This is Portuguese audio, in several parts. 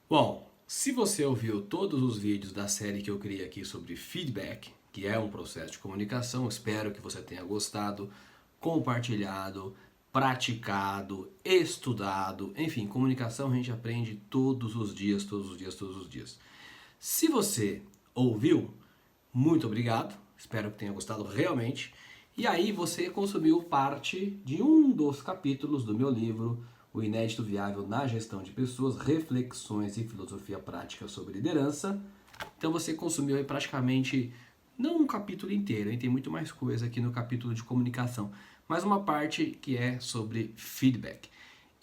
Bom, se você ouviu todos os vídeos da série que eu criei aqui sobre feedback, que é um processo de comunicação, espero que você tenha gostado, compartilhado, praticado, estudado, enfim, comunicação a gente aprende todos os dias, todos os dias, todos os dias. Se você ouviu, muito obrigado, espero que tenha gostado realmente. E aí você consumiu parte de um dos capítulos do meu livro, O Inédito Viável na Gestão de Pessoas, Reflexões e Filosofia Prática sobre Liderança. Então você consumiu aí praticamente, não um capítulo inteiro, hein? Tem muito mais coisa aqui no capítulo de comunicação, mas uma parte que é sobre feedback.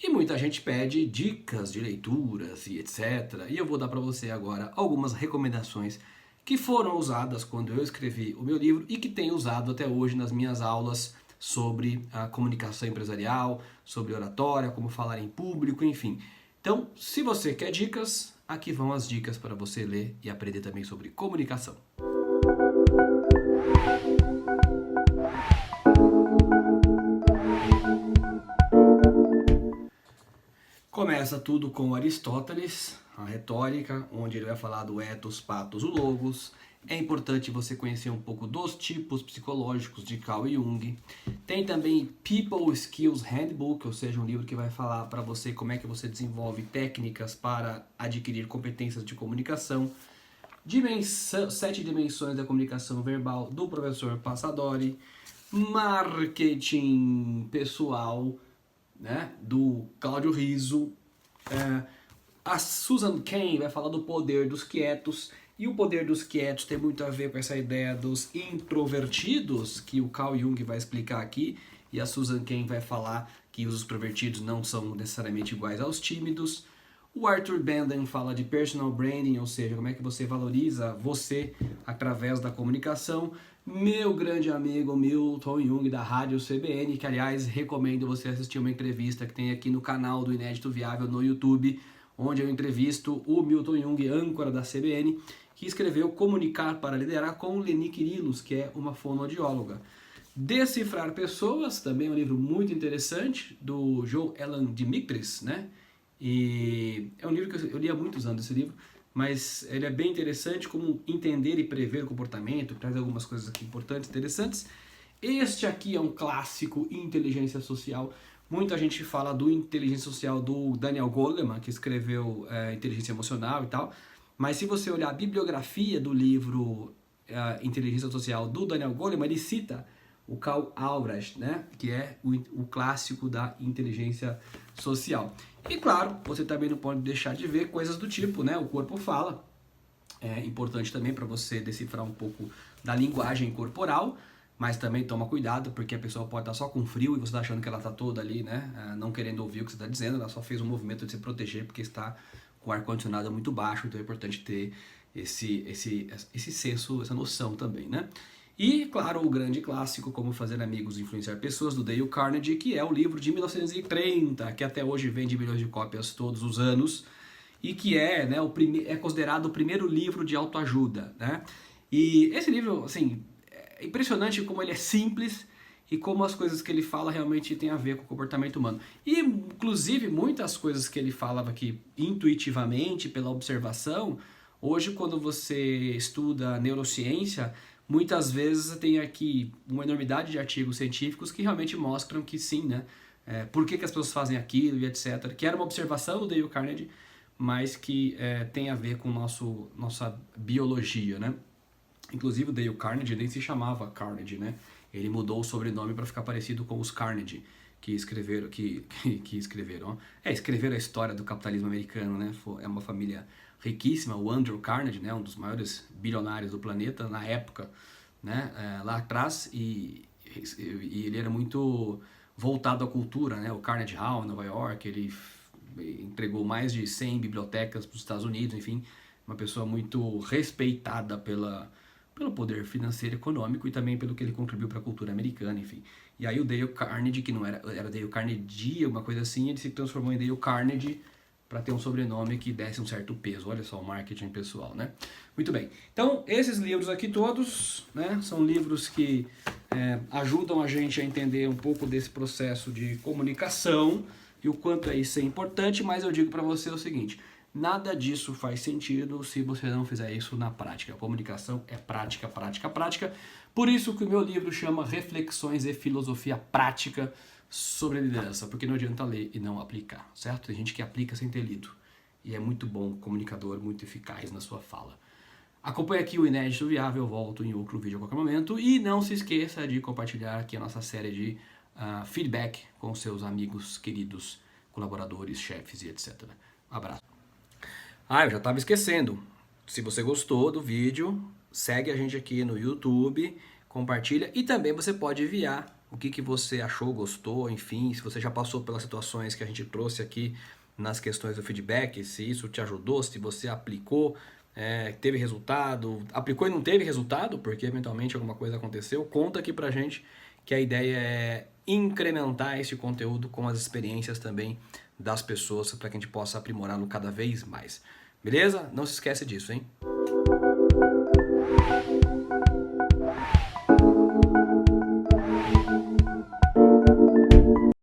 E muita gente pede dicas de leituras e etc. E eu vou dar para você agora algumas recomendações que foram usadas quando eu escrevi o meu livro e que tenho usado até hoje nas minhas aulas sobre a comunicação empresarial, sobre oratória, como falar em público, enfim. Então, se você quer dicas, aqui vão as dicas para você ler e aprender também sobre comunicação. Começa tudo com Aristóteles, a retórica, onde ele vai falar do ethos, pathos, o logos. É importante você conhecer um pouco dos tipos psicológicos de Carl Jung. Tem também People Skills Handbook, ou seja, um livro que vai falar para você como é que você desenvolve técnicas para adquirir competências de comunicação. 7 dimensões da comunicação verbal, do professor Passadori. Marketing pessoal, né, do Cláudio Rizzo. A Susan Cain vai falar do poder dos quietos, e o poder dos quietos tem muito a ver com essa ideia dos introvertidos, que o Carl Jung vai explicar aqui, e a Susan Cain vai falar que os extrovertidos não são necessariamente iguais aos tímidos. O Arthur Benden fala de personal branding, ou seja, como é que você valoriza você através da comunicação. Meu grande amigo Milton Jung, da Rádio CBN, que aliás recomendo você assistir uma entrevista que tem aqui no canal do Inédito Viável no YouTube, onde eu entrevisto o Milton Jung, âncora da CBN, que escreveu Comunicar para Liderar com Leni Quirilos, que é uma fonoaudióloga. Decifrar Pessoas, também é um livro muito interessante, do Joe Alan Dimitris, né? E é um livro que eu li há muitos anos, esse livro, mas ele é bem interessante, como entender e prever o comportamento, traz algumas coisas aqui importantes, interessantes. Este aqui é um clássico, Inteligência Social. Muita gente fala do Inteligência Social do Daniel Goleman, que escreveu Inteligência Emocional e tal, mas se você olhar a bibliografia do livro Inteligência Social do Daniel Goleman, ele cita o Karl Albrecht, né, que é o clássico da inteligência social. E claro, você também não pode deixar de ver coisas do tipo, né, o corpo fala. É importante também para você decifrar um pouco da linguagem corporal, mas também toma cuidado, porque a pessoa pode estar só com frio e você está achando que ela está toda ali, né, não querendo ouvir o que você está dizendo, ela só fez um movimento de se proteger porque está com o ar-condicionado muito baixo, então é importante ter esse senso, essa noção também, né. E, claro, o grande clássico, Como Fazer Amigos e Influenciar Pessoas, do Dale Carnegie, que é o livro de 1930, que até hoje vende milhões de cópias todos os anos, e que é, né, é considerado o primeiro livro de autoajuda, né? E esse livro, assim, é impressionante como ele é simples e como as coisas que ele fala realmente têm a ver com o comportamento humano. E, inclusive, muitas coisas que ele falava aqui intuitivamente, pela observação, hoje, quando você estuda neurociência, muitas vezes tem aqui uma enormidade de artigos científicos que realmente mostram que sim, né? Por que as pessoas fazem aquilo e etc. Que era uma observação do Dale Carnegie, mas que tem a ver com nossa biologia, né? Inclusive o Dale Carnegie nem se chamava Carnegie, né? Ele mudou o sobrenome para ficar parecido com os Carnegie, que escreveram, escreveram a história do capitalismo americano, né? É uma família riquíssima, o Andrew Carnegie, né? Um dos maiores bilionários do planeta na época, né? Lá atrás, e ele era muito voltado à cultura, né? O Carnegie Hall, em Nova York, ele entregou mais de 100 bibliotecas para os Estados Unidos, enfim, uma pessoa muito respeitada pelo poder financeiro e econômico e também pelo que ele contribuiu para a cultura americana, enfim. E aí o Dale Carnegie, que não era Dale Carnegie, uma coisa assim, ele se transformou em Dale Carnegie para ter um sobrenome que desse um certo peso. Olha só o marketing pessoal, né? Muito bem. Então, esses livros aqui todos, né, são livros que ajudam a gente a entender um pouco desse processo de comunicação e o quanto isso é importante, mas eu digo para você o seguinte: Nada disso faz sentido se você não fizer isso na prática. A comunicação é prática, prática, prática. Por isso que o meu livro chama Reflexões e Filosofia Prática sobre Liderança, porque não adianta ler e não aplicar, certo? Tem gente que aplica sem ter lido. E é muito bom, comunicador, muito eficaz na sua fala. Acompanhe aqui o Inédito Viável, eu volto em outro vídeo a qualquer momento. E não se esqueça de compartilhar aqui a nossa série de feedback com seus amigos, queridos, colaboradores, chefes e etc. Um abraço. Eu já estava esquecendo. Se você gostou do vídeo, segue a gente aqui no YouTube, compartilha e também você pode enviar o que você achou, gostou, enfim, se você já passou pelas situações que a gente trouxe aqui nas questões do feedback, se isso te ajudou, se você aplicou, teve resultado, aplicou e não teve resultado, porque eventualmente alguma coisa aconteceu, conta aqui pra gente que a ideia é incrementar esse conteúdo com as experiências também das pessoas para que a gente possa aprimorá-lo cada vez mais. Beleza? Não se esquece disso, hein?